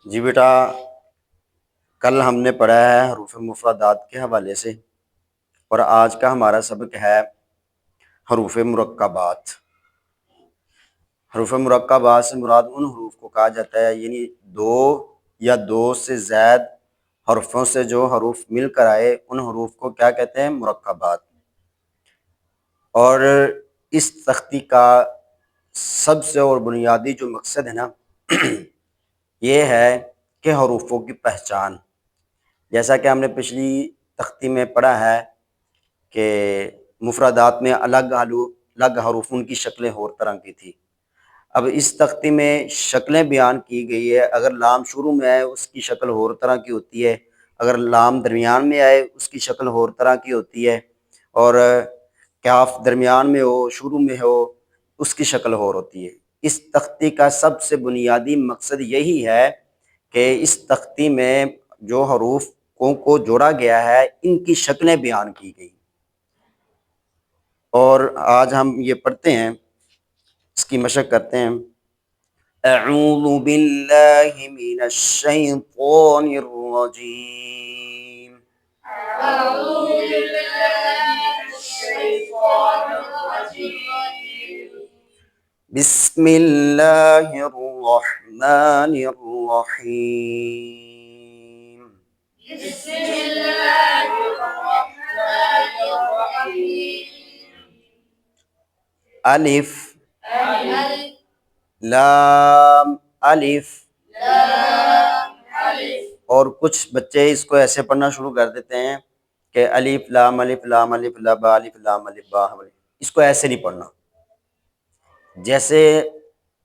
जी बेटा, कल हमने पढ़ा है हरूफ मुफरदात के हवाले से और आज का हमारा सबक है हरूफ मुरक्कबात। हरूफ मुरक्कबात से मुराद उन हरूफ को कहा जाता है यानी दो या दो से ज़्यादा हरफों से जो हरूफ मिलकर आए उन हरूफ को क्या कहते हैं? मुरक्कबात। और इस तख्ती का सबसे और बुनियादी जो मकसद है ना ये है कि हरूफों की पहचान। जैसा कि हमने पिछली तख्ती में पढ़ा है कि मुफरदात में अलग हरूफ उनकी शक्लें और तरह की थी। अब इस तख्ती में शक्लें बयान की गई है। अगर लाम शुरू में आए उसकी शक्ल और तरह की होती है, अगर लाम दरमियान में आए उसकी शक्ल और तरह की होती है, और काफ दरमियान में हो शुरू में हो उसकी शक्ल और होती है। इस तख्ती का सबसे बुनियादी मकसद यही है कि इस तख्ती में जो हरूफ को जोड़ा गया है इनकी शक्लें बयान की गई। और आज हम ये पढ़ते हैं, इसकी मशक करते हैं। अऊज़ु बिल्लाहि मिनश शैतानिर रजीम। बिस्मिल्लाहिर रहमानिर रहीम। अलिफ लाम अलिफ। और कुछ बच्चे इसको ऐसे पढ़ना शुरू कर देते हैं कि अलिफ लाम अलिफ लाम अलिफ लबा अलिफ लाम अलिफ बा अलिफ। इसको ऐसे नहीं पढ़ना। जैसे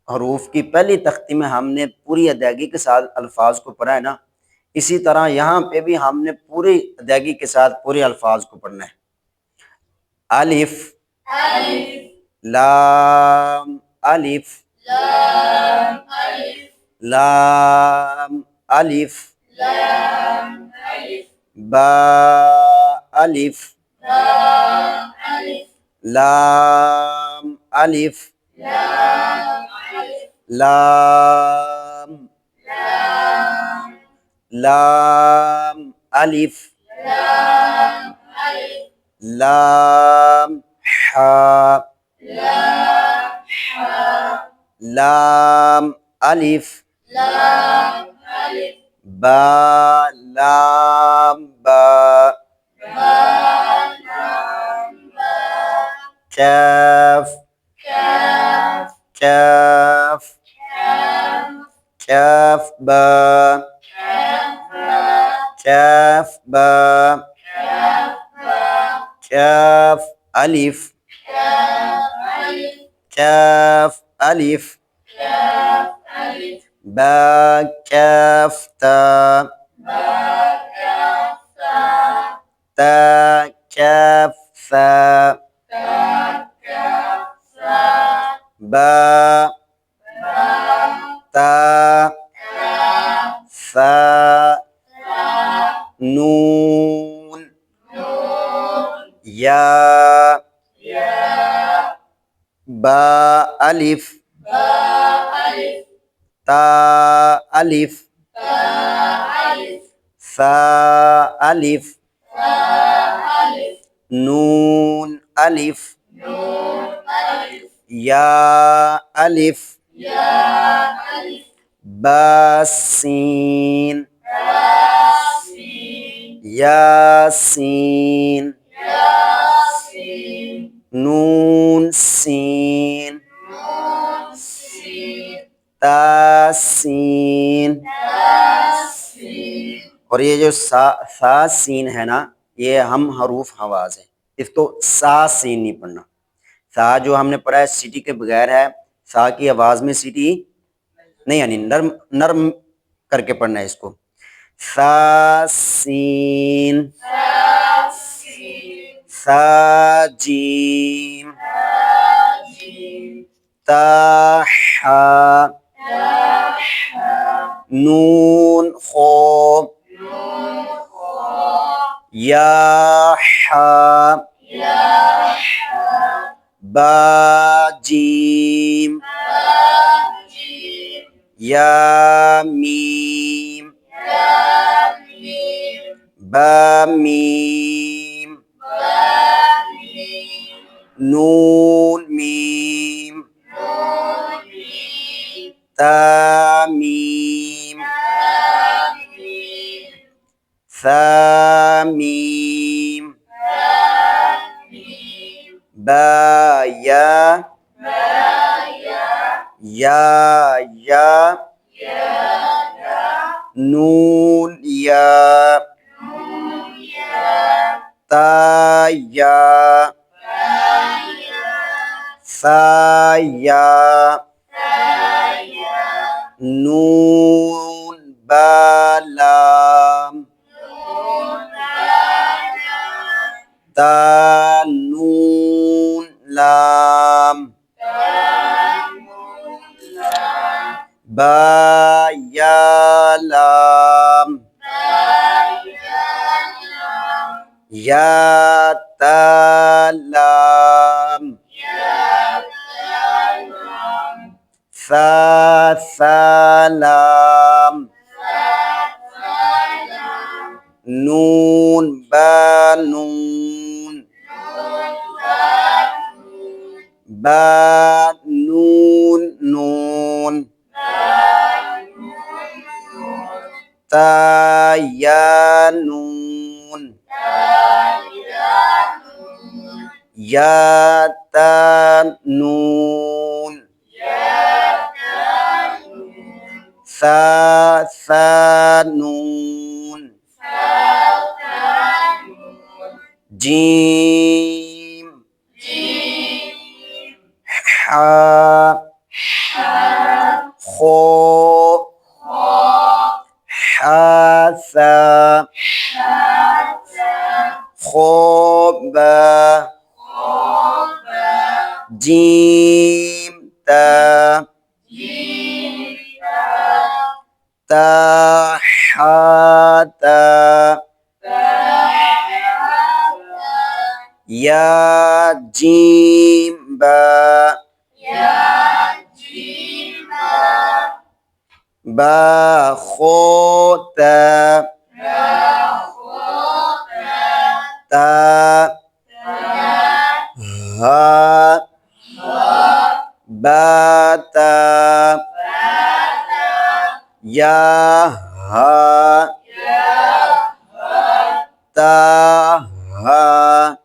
हरूफ की पहली तख्ती में हमने पूरी अदायगी के साथ अल्फाज को पढ़ा है ना, इसी तरह यहाँ पे भी हमने पूरी अदायगी के साथ पूरे अल्फाज को पढ़ना है। अलिफ लाम अलिफ लाम अलिफ बा अलिफ लाम अलिफ लाम लाम अलिफ लाम हा लाम अलिफ बा लाम बा कैफ कैफ कैफ बा कैफ बा कैफ अलिफ कैफ अलिफ बा कैफ ता ता कैफ सा बा ता सा नून या बा अलिफ ता अलिफ सा अलिफ नून अलिफ या अलिफ बासीन यासीन नून सीन तासीन। और ये जो सा सीन है ना, ये हम हरूफ हवाज है, इसको सा सीन नहीं पढ़ना। सा जो हमने पढ़ा है सीटी के बगैर है, सा की आवाज में सीटी नहीं यानी नर्म नर्म करके पढ़ना है इसको। सा सीन सा जीम ता हा नून खो या हा बा जीम या मीम ميم نون ميم تا ميم ثا ميم با يا يا نون يا تا يا ثا يا نون با لام تا نون لام با يا لام يا تا لام ثا ثا لام نون با نون با نون نون تا يا نون يا تا نون ثا ثا نون جيم حا خو حاثا خوبا جيم تا تا حاتا يا جيم با با خوتا تا ها باتا يا ها تا ها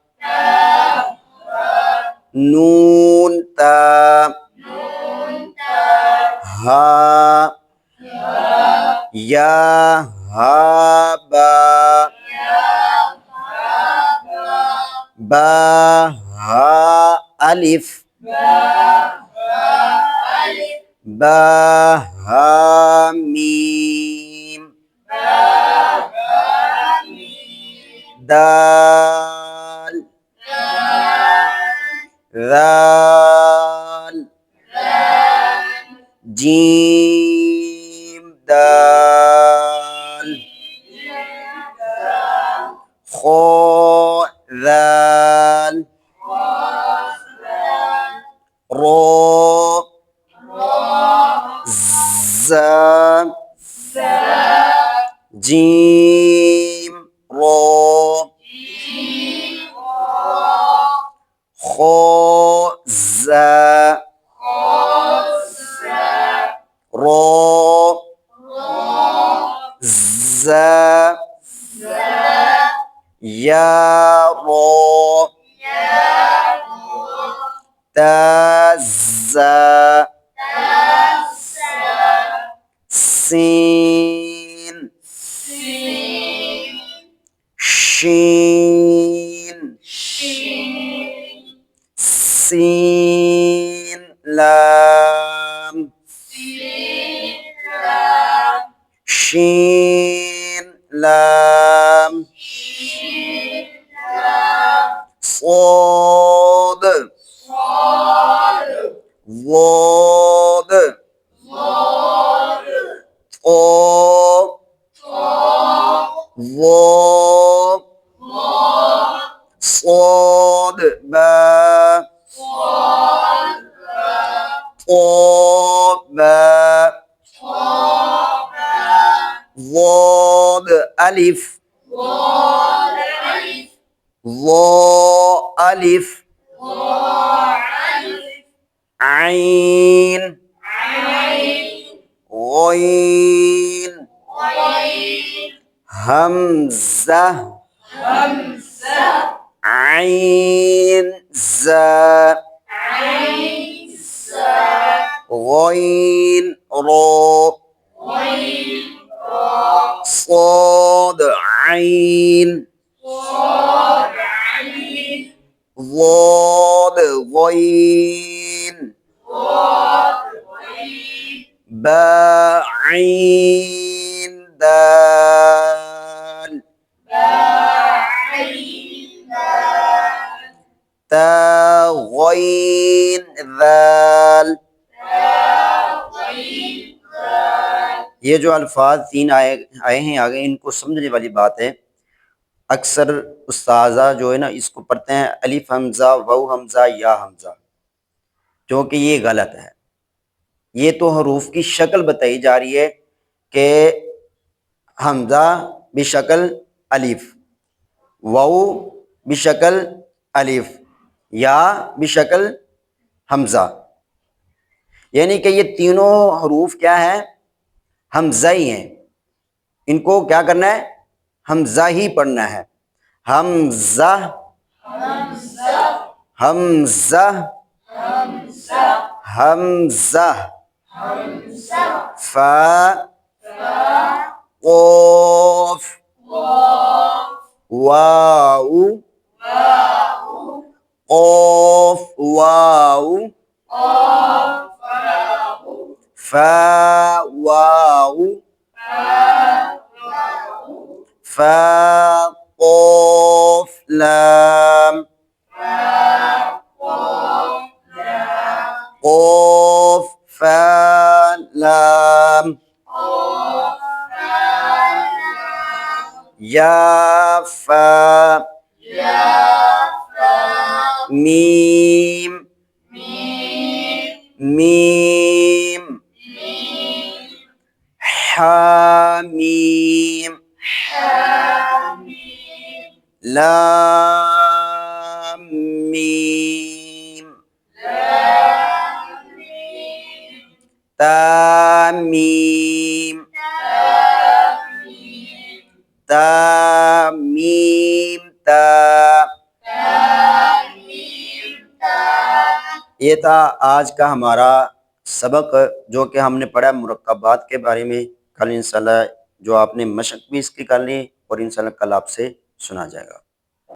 نون تا ها يا ها با با ها ألف با ها ميم دال ذال جيم دال خو ذال رو زا جيم رو خو زا رو زا يا رو تزا سين شين سين لام شين لام صاد ضاد طا ظا صاد با طا با ضاد ألف वो अलिफ, आइन, गौइन, हमजा, आइन जा, गौइन रो, صاد عين ضاد غين باء عين دال تا غين ذال। ये जो अल्फाज तीन आए हैं आगे, इनको समझने वाली बात है। अक्सर उस्ताजा जो है ना, इसको पढ़ते हैं अलिफ हमजा, वाउ हमजा, या हमजा, क्योंकि ये गलत है। ये तो हरूफ की शक्ल बताई जा रही है कि हमजा बिशक्ल अलिफ, वाउ बिशक्ल अलिफ, या बिशक्ल हमजा, यानी कि ये तीनों हरूफ क्या है, हमजा ही हैं। इनको क्या करना है, हमजा ही पढ़ना है। हमजा, हमजा, हमजा, फा, क़ाफ, वाउ, क़ाफ वाउ, फा वाउ, फा क़ाफ लाम, क़ाफ फा लाम, या फा, मीम, मीम, हामीम, लाम मीम, तामीम, तामीम ता। ये था आज का हमारा सबक, जो कि हमने पढ़ा मुरक्कबात के बारे में। कल इंशाल्लाह जो आपने मशक भी इसकी कर ली, और इंशाल्लाह कल आपसे सुना जाएगा।